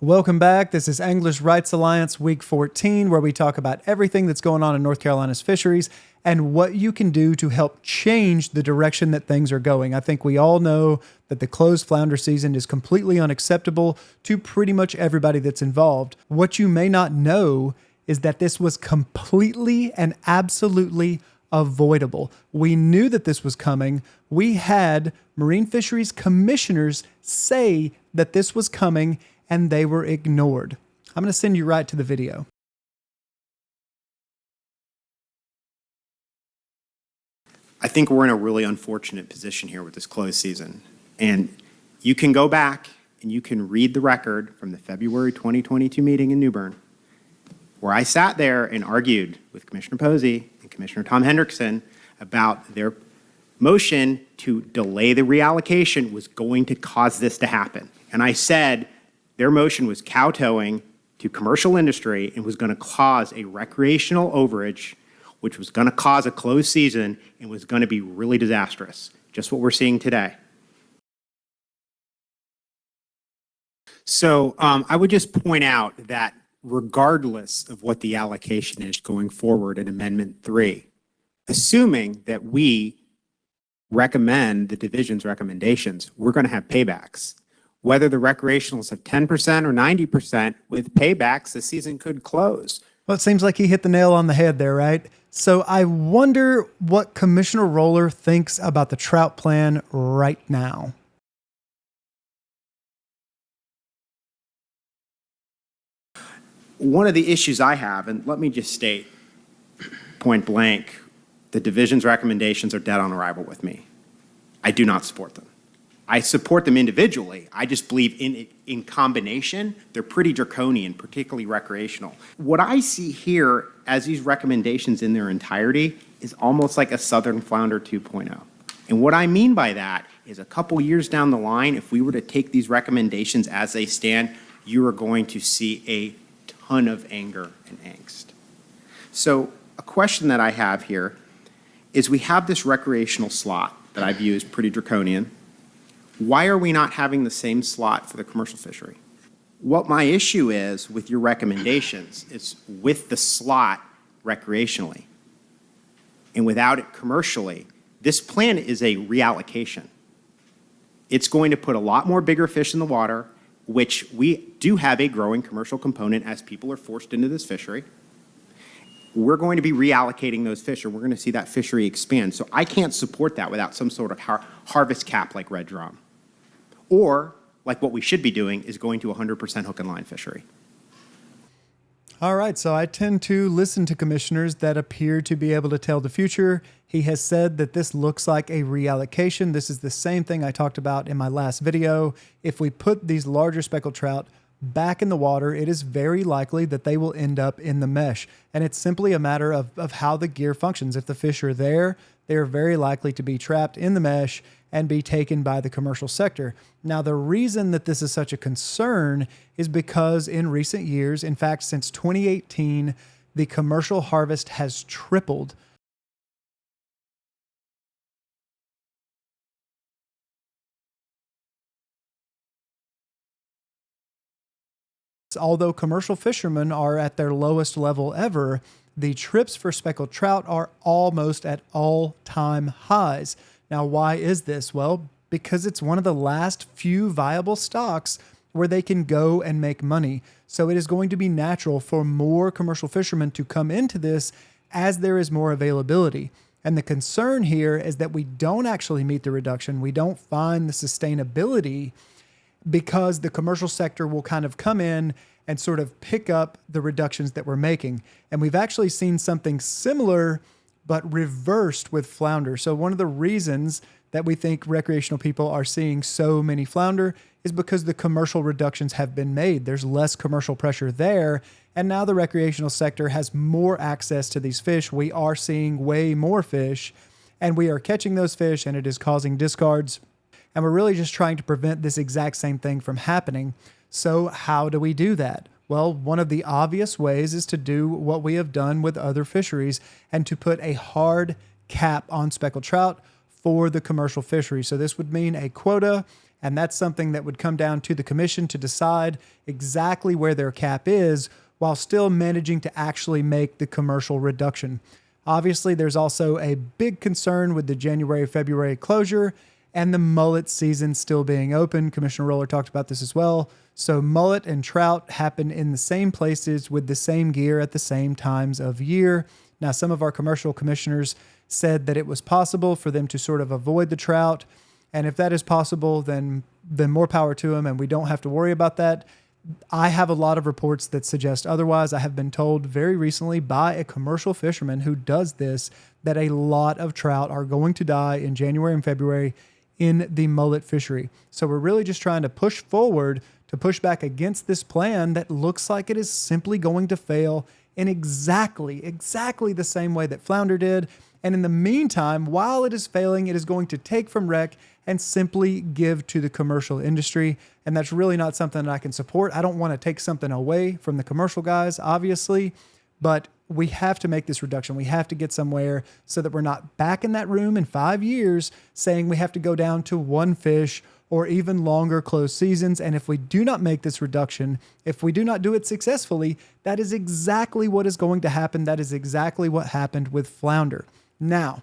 Welcome back. This is Anglers' Rights Alliance Week 14, where we talk about everything that's going on in North Carolina's fisheries and what you can do to help change the direction that things are going. I think we all know that the closed flounder season is completely unacceptable to pretty much everybody that's involved. What you may not know is that this was completely and absolutely avoidable. We knew that this was coming. We had marine fisheries commissioners say that this was coming, and they were ignored. I'm going to send you right to the video. I think we're in a really unfortunate position here with this closed season. And you can go back and you can read the record from the February 2022 meeting in New Bern, where I sat there and argued with Commissioner Posey and Commissioner Tom Hendrickson about their motion to delay the reallocation was going to cause this to happen. And I said, their motion was kowtowing to commercial industry and was going to cause a recreational overage, which was going to cause a closed season and was going to be really disastrous. Just what we're seeing today. So I would just point out that regardless of what the allocation is going forward in Amendment 3, assuming that we recommend the division's recommendations, we're going to have paybacks. Whether the recreationals have 10% or 90%, with paybacks, the season could close. Well, it seems like he hit the nail on the head there, right? So I wonder what Commissioner Roller thinks about the trout plan right now. One of the issues I have, and let me just state point blank, the division's recommendations are dead on arrival with me. I do not support them. I support them individually. I just believe in combination, they're pretty draconian, particularly recreational. What I see here as these recommendations in their entirety is almost like a Southern Flounder 2.0. And what I mean by that is a couple years down the line, if we were to take these recommendations as they stand, you are going to see a ton of anger and angst. So a question that I have here is we have this recreational slot that I view as pretty draconian. Why are we not having the same slot for the commercial fishery? What my issue is with your recommendations is with the slot recreationally and without it commercially, this plan is a reallocation. It's going to put a lot more bigger fish in the water, which we do have a growing commercial component as people are forced into this fishery. We're going to be reallocating those fish, or we're going to see that fishery expand. So I can't support that without some sort of harvest cap like red drum. Or, like what we should be doing, is going to 100% hook and line fishery. All right, so I tend to listen to commissioners that appear to be able to tell the future. He has said that this looks like a reallocation. This is the same thing I talked about in my last video. If we put these larger speckled trout back in the water, it is very likely that they will end up in the mesh. And it's simply a matter of how the gear functions. If the fish are there, they are very likely to be trapped in the mesh and be taken by the commercial sector. Now, the reason that this is such a concern is because in recent years, in fact, since 2018, the commercial harvest has tripled. Although commercial fishermen are at their lowest level ever, the trips for speckled trout are almost at all-time highs. Now, why is this? Well, because it's one of the last few viable stocks where they can go and make money. So it is going to be natural for more commercial fishermen to come into this as there is more availability. And the concern here is that we don't actually meet the reduction. We don't find the sustainability because the commercial sector will kind of come in and sort of pick up the reductions that we're making. And we've actually seen something similar but reversed with flounder. So one of the reasons that we think recreational people are seeing so many flounder is because the commercial reductions have been made. There's less commercial pressure there, and now the recreational sector has more access to these fish. We are seeing way more fish, and we are catching those fish, and it is causing discards. And we're really just trying to prevent this exact same thing from happening. So how do we do that? Well, one of the obvious ways is to do what we have done with other fisheries and to put a hard cap on speckled trout for the commercial fishery. So this would mean a quota And that's something that would come down to the commission to decide exactly where their cap is while still managing to actually make the commercial reduction. Obviously, there's also a big concern with the January-February closure and the mullet season still being open. Commissioner Roller talked about this as well. So mullet and trout happen in the same places with the same gear at the same times of year. Now, some of our commercial commissioners said that it was possible for them to sort of avoid the trout. And if that is possible, then more power to them, and we don't have to worry about that. I have a lot of reports that suggest otherwise. I have been told very recently by a commercial fisherman who does this that a lot of trout are going to die in January and February in the mullet fishery. So we're really just trying to push forward to push back against this plan that looks like it is simply going to fail in exactly the same way that flounder did. And in the meantime, while it is failing, it is going to take from rec and simply give to the commercial industry. And that's really not something that I can support. I don't want to take something away from the commercial guys, obviously, but we have to make this reduction. We have to get somewhere so that we're not back in that room in 5 years saying we have to go down to one fish or even longer closed seasons. And if we do not make this reduction, if we do not do it successfully, that is exactly what is going to happen. That is exactly what happened with flounder. Now,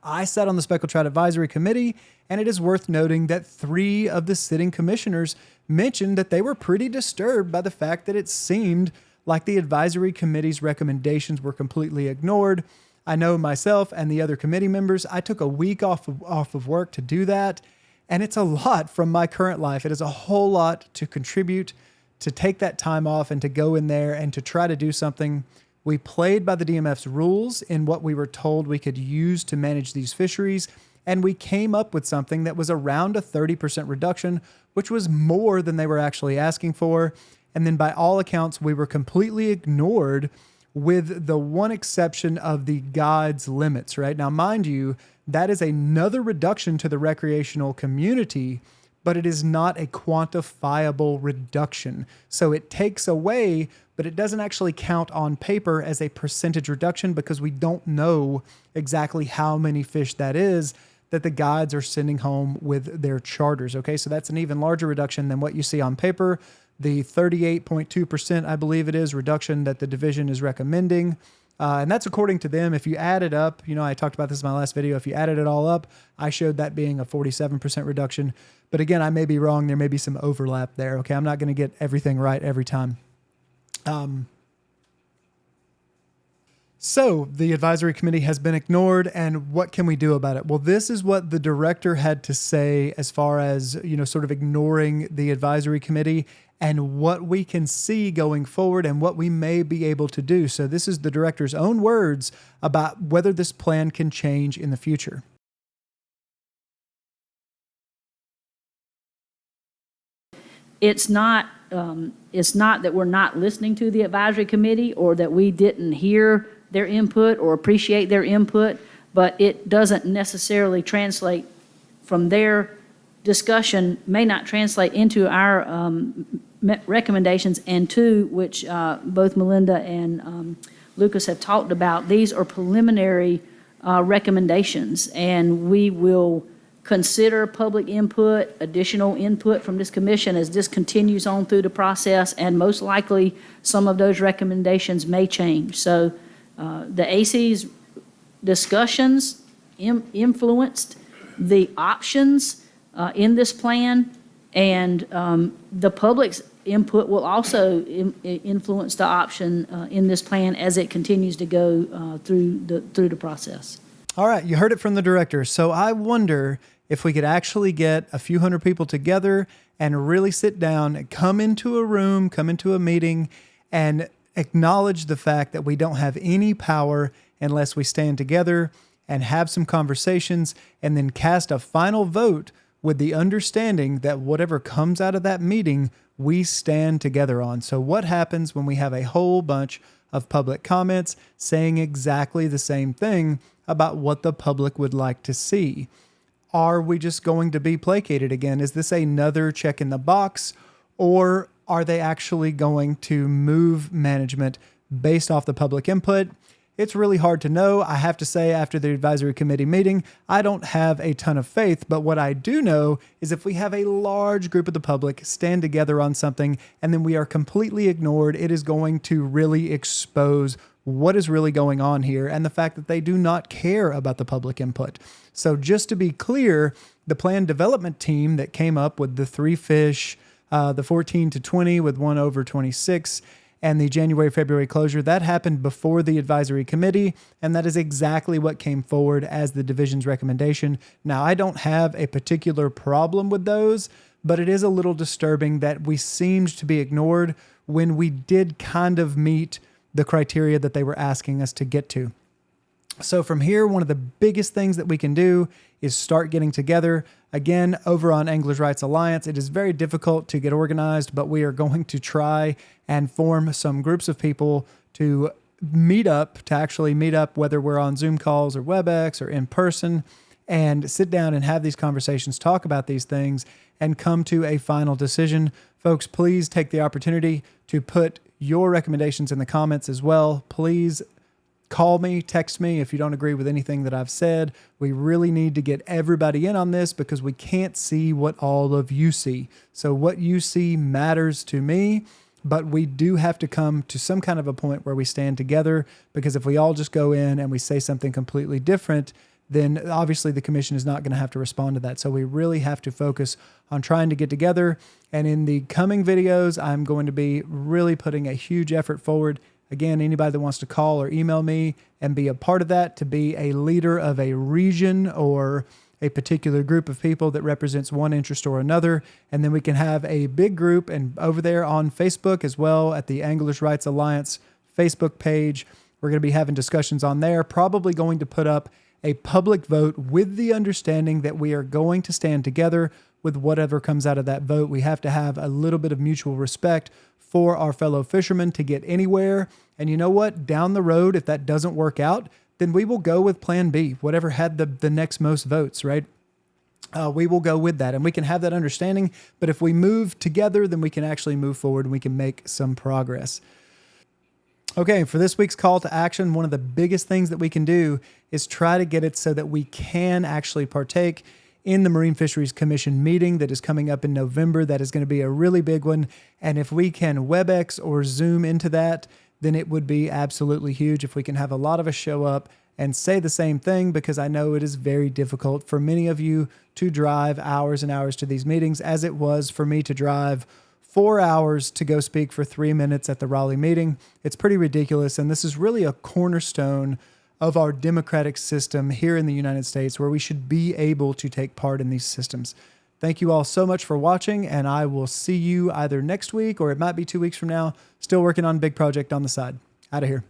I sat on the Speckled Trout Advisory Committee, and it is worth noting that 3 of the sitting commissioners mentioned that they were pretty disturbed by the fact that it seemed like the advisory committee's recommendations were completely ignored. I know myself and the other committee members, I took a week off of work to do that, and it's a lot from my current life. It is a whole lot to contribute, to take that time off and to go in there and to try to do something. We played by the DMF's rules in what we were told we could use to manage these fisheries, and we came up with something that was around a 30% reduction, which was more than they were actually asking for. And then by all accounts, we were completely ignored with the one exception of the guide's limits, right? Now, mind you, that is another reduction to the recreational community, but it is not a quantifiable reduction. So it takes away, but it doesn't actually count on paper as a percentage reduction because we don't know exactly how many fish that is that the guides are sending home with their charters. Okay, so that's an even larger reduction than what you see on paper. The 38.2%, I believe it is, reduction that the division is recommending. And that's according to them. If you add it up, I talked about this in my last video. If you added it all up, I showed that being a 47% reduction. But again, I may be wrong. There may be some overlap there. Okay, I'm not going to get everything right every time. So the advisory committee has been ignored, and what can we do about it? Well, this is what the director had to say as far as, sort of ignoring the advisory committee and what we can see going forward and what we may be able to do. So this is the director's own words about whether this plan can change in the future. It's not that we're not listening to the advisory committee or that we didn't hear their input or appreciate their input, but it doesn't necessarily translate from their discussion, may not translate into our recommendations, and two, which both Melinda and Lucas have talked about. These are preliminary recommendations, and we will consider public input, additional input from this commission as this continues on through the process, and most likely some of those recommendations may change. So the AC's discussions influenced the options in this plan, and the public's input will also influence the option in this plan as it continues to go through the process. All right, you heard it from the director. So I wonder if we could actually get a few hundred people together and really sit down and come into a room, come into a meeting, and acknowledge the fact that we don't have any power unless we stand together and have some conversations and then cast a final vote with the understanding that whatever comes out of that meeting, we stand together on. So what happens when we have a whole bunch of public comments saying exactly the same thing about what the public would like to see? Are we just going to be placated again? Is this another check in the box, or are they actually going to move management based off the public input? it's really hard to know. I have to say, after the advisory committee meeting, I don't have a ton of faith, but what I do know is if we have a large group of the public stand together on something and then we are completely ignored, it is going to really expose what is really going on here and the fact that they do not care about the public input. So just to be clear, the plan development team that came up with the 3 fish, the 14 to 20 with 1 over 26, and the January-February closure, that happened before the advisory committee, and that is exactly what came forward as the division's recommendation. Now, I don't have a particular problem with those, but it is a little disturbing that we seemed to be ignored when we did kind of meet the criteria that they were asking us to get to. So from here, one of the biggest things that we can do is start getting together. Again, over on Anglers Rights Alliance, it is very difficult to get organized, but we are going to try and form some groups of people to actually meet up, whether we're on Zoom calls or WebEx or in person, and sit down and have these conversations, talk about these things, and come to a final decision. Folks, please take the opportunity to put your recommendations in the comments as well. Please call me, text me if you don't agree with anything that I've said. We really need to get everybody in on this because we can't see what all of you see. So what you see matters to me, but we do have to come to some kind of a point where we stand together, because if we all just go in and we say something completely different, then obviously the commission is not going to have to respond to that. So we really have to focus on trying to get together. And in the coming videos, I'm going to be really putting a huge effort forward. Again, anybody that wants to call or email me and be a part of that, to be a leader of a region or a particular group of people that represents one interest or another. And then we can have a big group, and over there on Facebook as well at the Anglers Rights Alliance Facebook page, we're going to be having discussions on there, probably going to put up a public vote with the understanding that we are going to stand together with whatever comes out of that vote. We have to have a little bit of mutual respect for our fellow fishermen to get anywhere. And you know what? Down the road, if that doesn't work out, then we will go with plan B, whatever had the next most votes, right? We will go with that, and we can have that understanding. But if we move together, then we can actually move forward and we can make some progress. Okay, for this week's call to action, one of the biggest things that we can do is try to get it so that we can actually partake in the Marine Fisheries Commission meeting that is coming up in November. That is going to be a really big one. And if we can WebEx or Zoom into that, then it would be absolutely huge if we can have a lot of us show up and say the same thing, because I know it is very difficult for many of you to drive hours and hours to these meetings, as it was for me to drive 4 hours to go speak for 3 minutes at the Raleigh meeting. It's pretty ridiculous. And this is really a cornerstone of our democratic system here in the United States, where we should be able to take part in these systems. Thank you all so much for watching, and I will see you either next week or it might be 2 weeks from now. Still working on a big project on the side. Out of here.